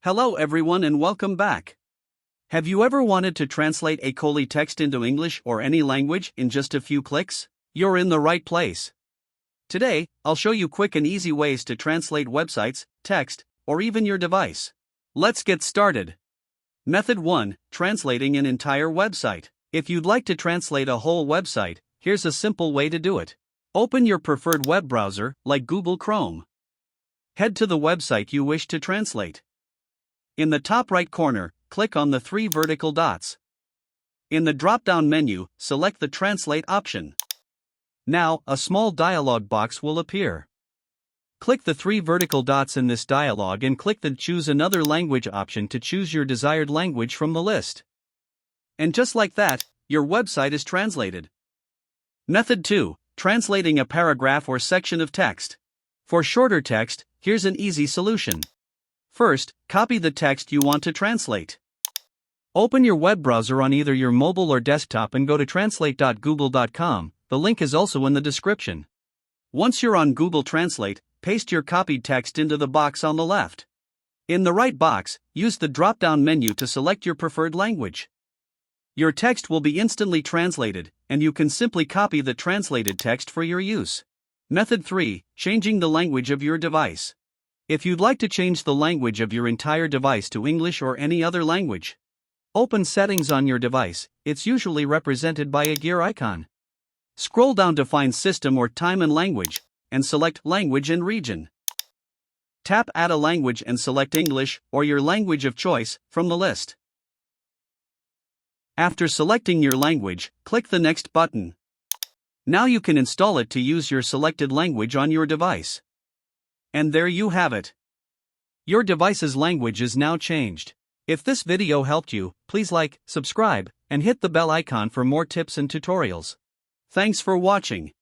Hello everyone and welcome back. Have you ever wanted to translate Acholi text into English or any language in just a few clicks? You're in the right place. Today, I'll show you quick and easy ways to translate websites, text, or even your device. Let's get started. Method 1. Translating an entire website. If you'd like to translate a whole website, here's a simple way to do it. Open your preferred web browser, like Google Chrome. Head to the website you wish to translate. In the top right corner, click on the 3 vertical dots. In the drop-down menu, select the Translate option. Now, a small dialog box will appear. Click the 3 vertical dots in this dialog and click the Choose Another Language option to choose your desired language from the list. And just like that, your website is translated. Method 2. Translating a paragraph or section of text. For shorter text, here's an easy solution. First, copy the text you want to translate. Open your web browser on either your mobile or desktop and go to translate.google.com. The link is also in the description. Once you're on Google Translate, paste your copied text into the box on the left. In the right box, use the drop-down menu to select your preferred language. Your text will be instantly translated, and you can simply copy the translated text for your use. Method 3. Changing the language of your device. If you'd like to change the language of your entire device to English or any other language, open Settings on your device. It's usually represented by a gear icon. Scroll down to find System or Time and Language, and select Language and Region. Tap Add a Language and select English, or your language of choice, from the list. After selecting your language, click the Next button. Now you can install it to use your selected language on your device. And there you have it. Your device's language is now changed. If this video helped you, please like, subscribe, and hit the bell icon for more tips and tutorials. Thanks for watching.